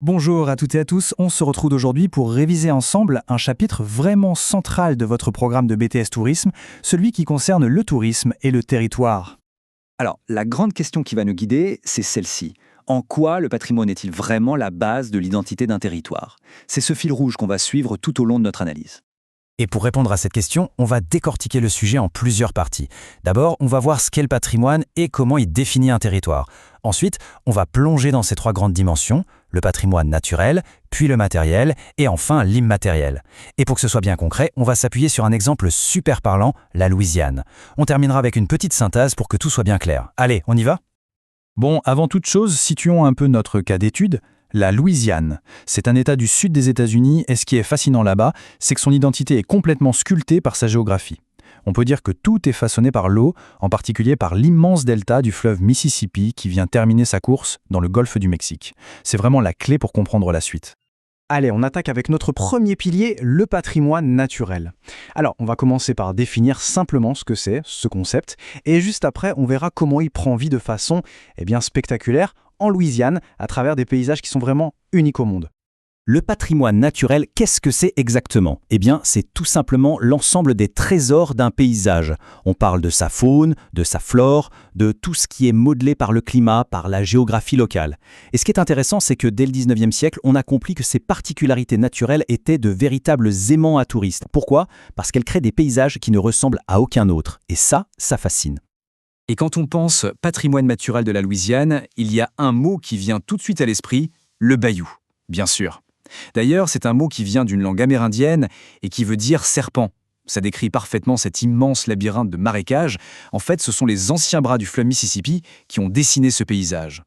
Bonjour à toutes et à tous, on se retrouve aujourd'hui pour réviser ensemble un chapitre vraiment central de votre programme de BTS Tourisme, celui qui concerne le tourisme et le territoire. Alors, la grande question qui va nous guider, c'est celle-ci. En quoi le patrimoine est-il vraiment la base de l'identité d'un territoire? C'est ce fil rouge qu'on va suivre tout au long de notre analyse. Et pour répondre à cette question, on va décortiquer le sujet en plusieurs parties. D'abord, on va voir ce qu'est le patrimoine et comment il définit un territoire. Ensuite, on va plonger dans ces trois grandes dimensions, le patrimoine naturel, puis le matériel, et enfin l'immatériel. Et pour que ce soit bien concret, on va s'appuyer sur un exemple super parlant, la Louisiane. On terminera avec une petite synthèse pour que tout soit bien clair. Allez, on y va ? Bon, avant toute chose, situons un peu notre cas d'étude. La Louisiane, c'est un État du sud des États-Unis et ce qui est fascinant là-bas, c'est que son identité est complètement sculptée par sa géographie. On peut dire que tout est façonné par l'eau, en particulier par l'immense delta du fleuve Mississippi qui vient terminer sa course dans le golfe du Mexique. C'est vraiment la clé pour comprendre la suite. Allez, on attaque avec notre premier pilier, le patrimoine naturel. Alors, on va commencer par définir simplement ce que c'est, ce concept, et juste après, on verra comment il prend vie de façon, spectaculaire, en Louisiane, à travers des paysages qui sont vraiment uniques au monde. Le patrimoine naturel, qu'est-ce que c'est exactement? Eh bien, c'est tout simplement l'ensemble des trésors d'un paysage. On parle de sa faune, de sa flore, de tout ce qui est modelé par le climat, par la géographie locale. Et ce qui est intéressant, c'est que dès le 19e siècle, on a compris que ces particularités naturelles étaient de véritables aimants à touristes. Pourquoi? Parce qu'elles créent des paysages qui ne ressemblent à aucun autre. Et ça fascine. Et quand on pense patrimoine naturel de la Louisiane, il y a un mot qui vient tout de suite à l'esprit, le bayou, bien sûr. D'ailleurs, c'est un mot qui vient d'une langue amérindienne et qui veut dire serpent. Ça décrit parfaitement cet immense labyrinthe de marécages. En fait, ce sont les anciens bras du fleuve Mississippi qui ont dessiné ce paysage.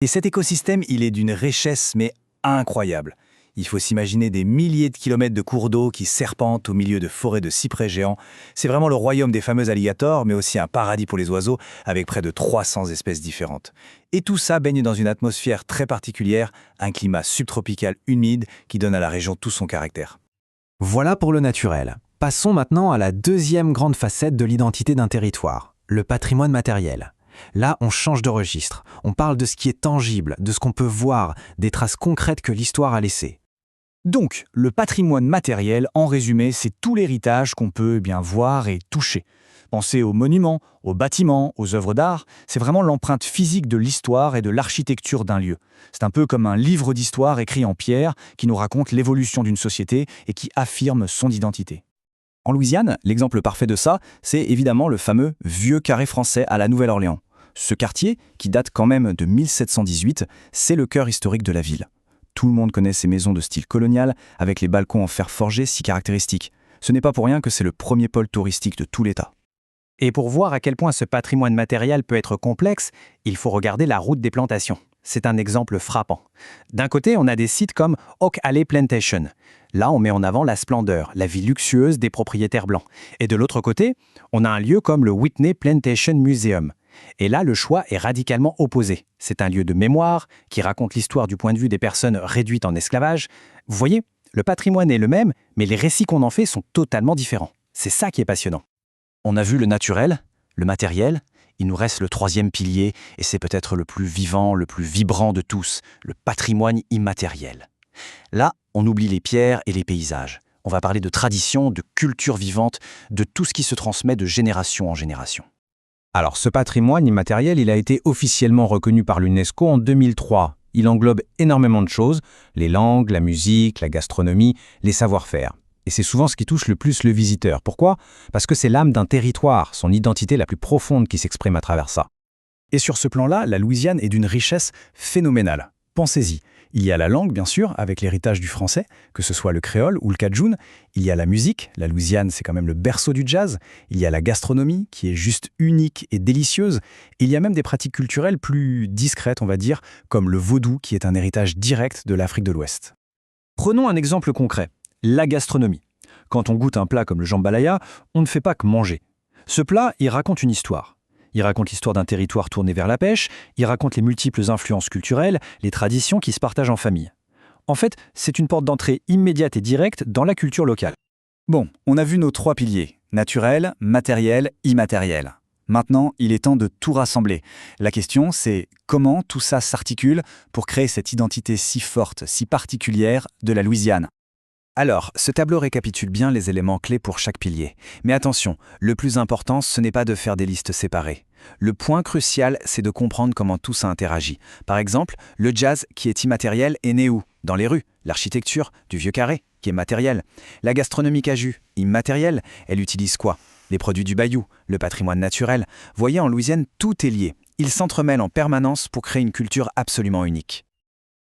Et cet écosystème, il est d'une richesse mais incroyable. Il faut s'imaginer des milliers de kilomètres de cours d'eau qui serpentent au milieu de forêts de cyprès géants. C'est vraiment le royaume des fameux alligators, mais aussi un paradis pour les oiseaux, avec près de 300 espèces différentes. Et tout ça baigne dans une atmosphère très particulière, un climat subtropical humide qui donne à la région tout son caractère. Voilà pour le naturel. Passons maintenant à la deuxième grande facette de l'identité d'un territoire, le patrimoine matériel. Là, on change de registre. On parle de ce qui est tangible, de ce qu'on peut voir, des traces concrètes que l'histoire a laissées. Donc, le patrimoine matériel, en résumé, c'est tout l'héritage qu'on peut voir et toucher. Pensez aux monuments, aux bâtiments, aux œuvres d'art, c'est vraiment l'empreinte physique de l'histoire et de l'architecture d'un lieu. C'est un peu comme un livre d'histoire écrit en pierre qui nous raconte l'évolution d'une société et qui affirme son identité. En Louisiane, l'exemple parfait de ça, c'est évidemment le fameux Vieux Carré français à la Nouvelle-Orléans. Ce quartier, qui date quand même de 1718, c'est le cœur historique de la ville. Tout le monde connaît ces maisons de style colonial, avec les balcons en fer forgé si caractéristiques. Ce n'est pas pour rien que c'est le premier pôle touristique de tout l'État. Et pour voir à quel point ce patrimoine matériel peut être complexe, il faut regarder la route des plantations. C'est un exemple frappant. D'un côté, on a des sites comme Oak Alley Plantation. Là, on met en avant la splendeur, la vie luxueuse des propriétaires blancs. Et de l'autre côté, on a un lieu comme le Whitney Plantation Museum. Et là, le choix est radicalement opposé. C'est un lieu de mémoire qui raconte l'histoire du point de vue des personnes réduites en esclavage. Vous voyez, le patrimoine est le même, mais les récits qu'on en fait sont totalement différents. C'est ça qui est passionnant. On a vu le naturel, le matériel. Il nous reste le troisième pilier, et c'est peut-être le plus vivant, le plus vibrant de tous, le patrimoine immatériel. Là, on oublie les pierres et les paysages. On va parler de tradition, de culture vivante, de tout ce qui se transmet de génération en génération. Alors, ce patrimoine immatériel, il a été officiellement reconnu par l'UNESCO en 2003. Il englobe énormément de choses, les langues, la musique, la gastronomie, les savoir-faire. Et c'est souvent ce qui touche le plus le visiteur. Pourquoi? Parce que c'est l'âme d'un territoire, son identité la plus profonde qui s'exprime à travers ça. Et sur ce plan-là, la Louisiane est d'une richesse phénoménale. Pensez-y. Il y a la langue, bien sûr, avec l'héritage du français, que ce soit le créole ou le cadjoun. Il y a la musique, la Louisiane, c'est quand même le berceau du jazz. Il y a la gastronomie, qui est juste unique et délicieuse. Il y a même des pratiques culturelles plus discrètes, on va dire, comme le vaudou, qui est un héritage direct de l'Afrique de l'Ouest. Prenons un exemple concret, la gastronomie. Quand on goûte un plat comme le jambalaya, on ne fait pas que manger. Ce plat, il raconte une histoire. Il raconte l'histoire d'un territoire tourné vers la pêche, il raconte les multiples influences culturelles, les traditions qui se partagent en famille. En fait, c'est une porte d'entrée immédiate et directe dans la culture locale. Bon, on a vu nos trois piliers, naturel, matériel, immatériel. Maintenant, il est temps de tout rassembler. La question, c'est comment tout ça s'articule pour créer cette identité si forte, si particulière de la Louisiane. Alors, ce tableau récapitule bien les éléments clés pour chaque pilier. Mais attention, le plus important, ce n'est pas de faire des listes séparées. Le point crucial, c'est de comprendre comment tout ça interagit. Par exemple, le jazz, qui est immatériel, est né où? Dans les rues. L'architecture, du vieux carré, qui est matériel. La gastronomie cajun, immatérielle, elle utilise quoi? Les produits du bayou, le patrimoine naturel. Voyez, en Louisiane, tout est lié. Ils s'entremêlent en permanence pour créer une culture absolument unique.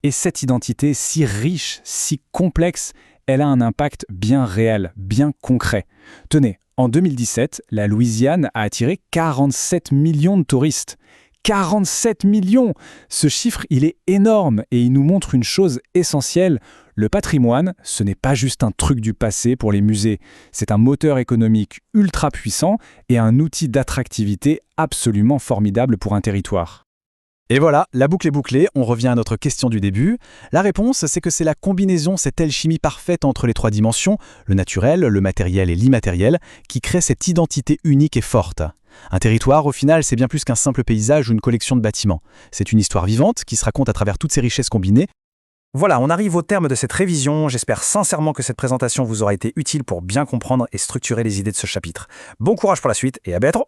Et cette identité si riche, si complexe, elle a un impact bien réel, bien concret. Tenez, en 2017, la Louisiane a attiré 47 millions de touristes. 47 millions! Ce chiffre, il est énorme et il nous montre une chose essentielle. Le patrimoine, ce n'est pas juste un truc du passé pour les musées. C'est un moteur économique ultra puissant et un outil d'attractivité absolument formidable pour un territoire. Et voilà, la boucle est bouclée, on revient à notre question du début. La réponse, c'est que c'est la combinaison, cette alchimie parfaite entre les trois dimensions, le naturel, le matériel et l'immatériel, qui crée cette identité unique et forte. Un territoire, au final, c'est bien plus qu'un simple paysage ou une collection de bâtiments. C'est une histoire vivante qui se raconte à travers toutes ces richesses combinées. Voilà, on arrive au terme de cette révision. J'espère sincèrement que cette présentation vous aura été utile pour bien comprendre et structurer les idées de ce chapitre. Bon courage pour la suite et à bientôt!